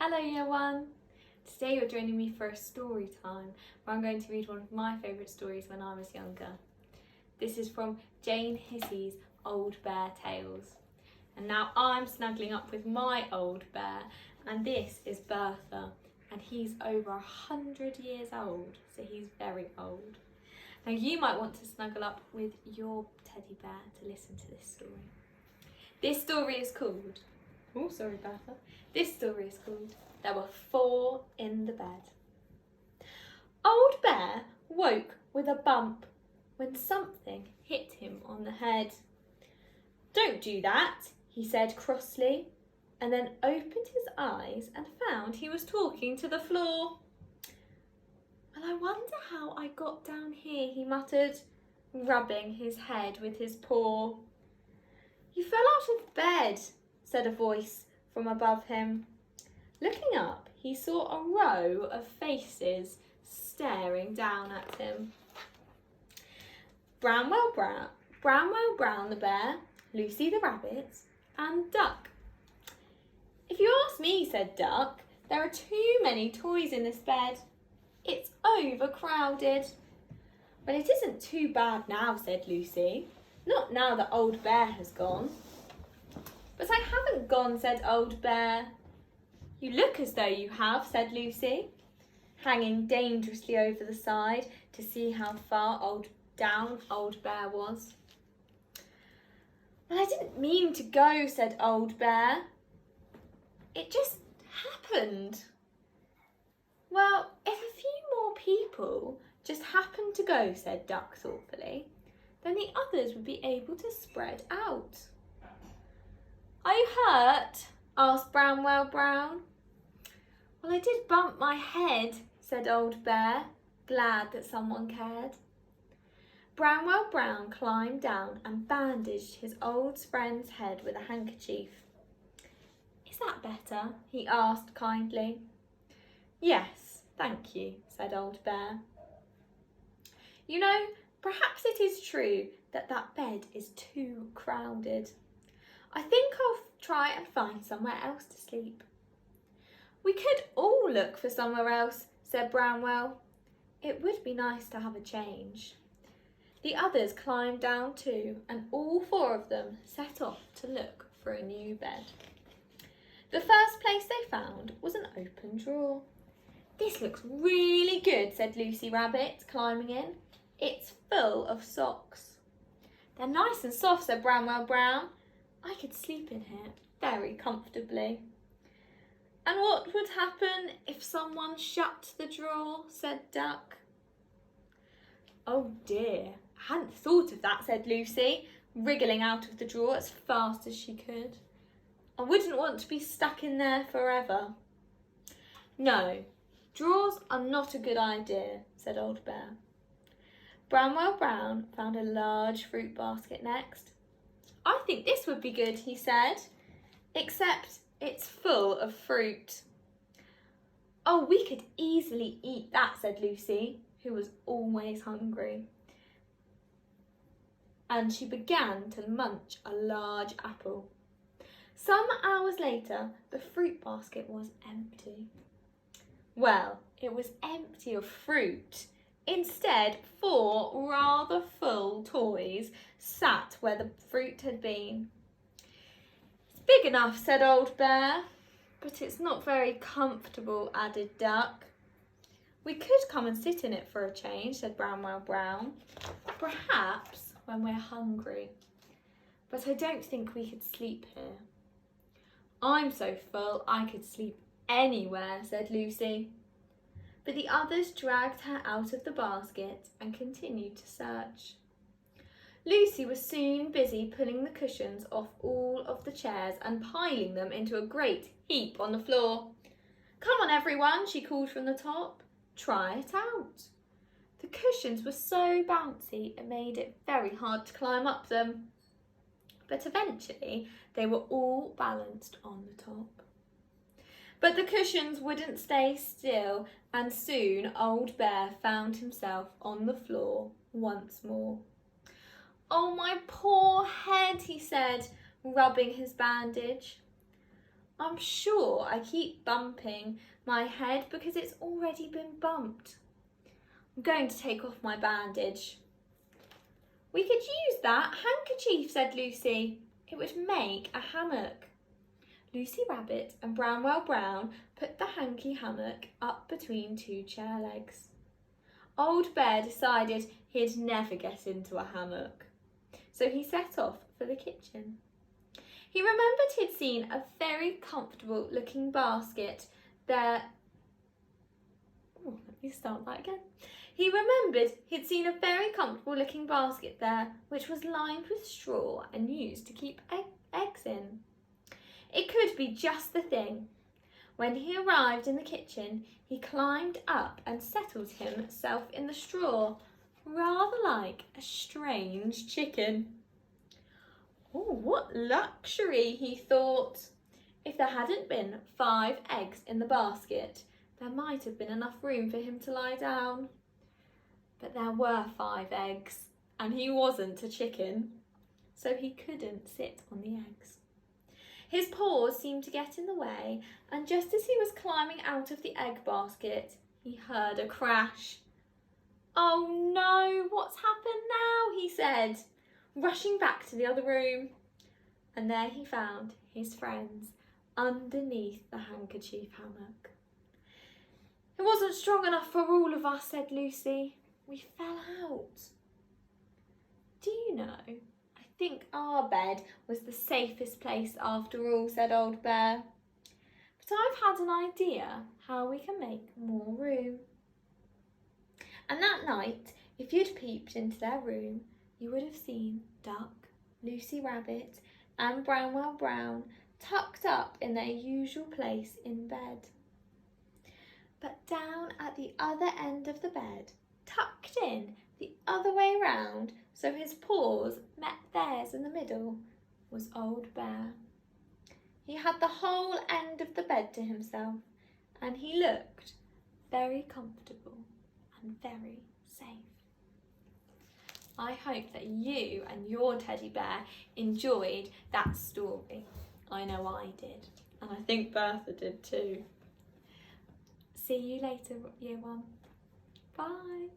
Hello Year 1! Today you're joining me for a story time where I'm going to read one of my favourite stories when I was younger. This is from Jane Hissey's Old Bear Tales. And now I'm snuggling up with my old bear, and this is Bertha, and he's over 100 years old, so he's very old. Now you might want to snuggle up with your teddy bear to listen to this story. This story is called This story is called There Were Four in the Bed. Old Bear woke with a bump when something hit him on the head. "Don't do that," he said crossly, and then opened his eyes and found he was talking to the floor. "Well, I wonder how I got down here," he muttered, rubbing his head with his paw. "You fell out of bed," said a voice from above him. Looking up, he saw a row of faces staring down at him. Brownwell Brown the bear, Lucy the rabbit, and Duck. "If you ask me," said Duck, "there are too many toys in this bed. It's overcrowded." "Well, it isn't too bad now," said Lucy. "Not now that Old Bear has gone." "But I haven't gone," said Old Bear. "You look as though you have," said Lucy, hanging dangerously over the side to see how far down Old Bear was. "Well, I didn't mean to go," said Old Bear. "It just happened." "Well, if a few more people just happened to go," said Duck thoughtfully, "then the others would be able to spread out." "Are you hurt?" asked Brownwell Brown. "Well, I did bump my head," said Old Bear, glad that someone cared. Brownwell Brown climbed down and bandaged his old friend's head with a handkerchief. "Is that better?" he asked kindly. "Yes, thank you," said Old Bear. "You know, perhaps it is true that bed is too crowded. I think I'll try and find somewhere else to sleep." "We could all look for somewhere else," said Brownwell. "It would be nice to have a change." The others climbed down too, and all four of them set off to look for a new bed. The first place they found was an open drawer. "This looks really good," said Lucy Rabbit, climbing in. "It's full of socks." "They're nice and soft," said Brownwell Brown. "I could sleep in here very comfortably." "And what would happen if someone shut the drawer?" said Duck. "Oh dear, I hadn't thought of that," said Lucy, wriggling out of the drawer as fast as she could. "I wouldn't want to be stuck in there forever." "No, drawers are not a good idea," said Old Bear. Brownwell Brown found a large fruit basket next. "I think this would be good," he said, "except it's full of fruit." "Oh, we could easily eat that," said Lucy, who was always hungry. And she began to munch a large apple. Some hours later, the fruit basket was empty. Well, it was empty of fruit. Instead, four rather full toys sat where the fruit had been. "It's big enough," said Old Bear. "But it's not very comfortable," added Duck. "We could come and sit in it for a change," said Brownwell Brown. "Perhaps when we're hungry. But I don't think we could sleep here." "I'm so full I could sleep anywhere," said Lucy. But the others dragged her out of the basket and continued to search. Lucy was soon busy pulling the cushions off all of the chairs and piling them into a great heap on the floor. "Come on, everyone," she called from the top. "Try it out." The cushions were so bouncy it made it very hard to climb up them. But eventually they were all balanced on the top. But the cushions wouldn't stay still, and soon Old Bear found himself on the floor once more. "Oh, my poor head," he said, rubbing his bandage. I'm sure I keep bumping my head because it's already been bumped. I'm going to take off my bandage. We could use that handkerchief, said Lucy. It would make a hammock. Lucy Rabbit and Brownwell Brown put the hanky hammock up between two chair legs. Old Bear decided he'd never get into a hammock, so he set off for the kitchen. He remembered he'd seen a very comfortable looking basket there. Oh, let me start that again. He remembered he'd seen a very comfortable looking basket there, which was lined with straw and used to keep eggs in. It could be just the thing. When he arrived in the kitchen, he climbed up and settled himself in the straw, rather like a strange chicken. Oh, what luxury, he thought. If there hadn't been 5 eggs in the basket, there might have been enough room for him to lie down. But there were 5 eggs, and he wasn't a chicken, so he couldn't sit on the eggs. His paws seemed to get in the way, and just as he was climbing out of the egg basket, he heard a crash. "Oh no, what's happened now?" he said, rushing back to the other room. And there he found his friends underneath the handkerchief hammock. "It wasn't strong enough for all of us," said Lucy. "We fell out." "Do you know, I think our bed was the safest place after all," said Old Bear. "But I've had an idea how we can make more room." And that night, if you'd peeped into their room, you would have seen Duck, Lucy Rabbit and Brownwell Brown tucked up in their usual place in bed. But down at the other end of the bed, tucked in the other way round so his paws met theirs in the middle, was Old Bear. He had the whole end of the bed to himself, and he looked very comfortable and very safe. I hope that you and your teddy bear enjoyed that story. I know I did, and I think Bertha did too. See you later, Year 1. Bye.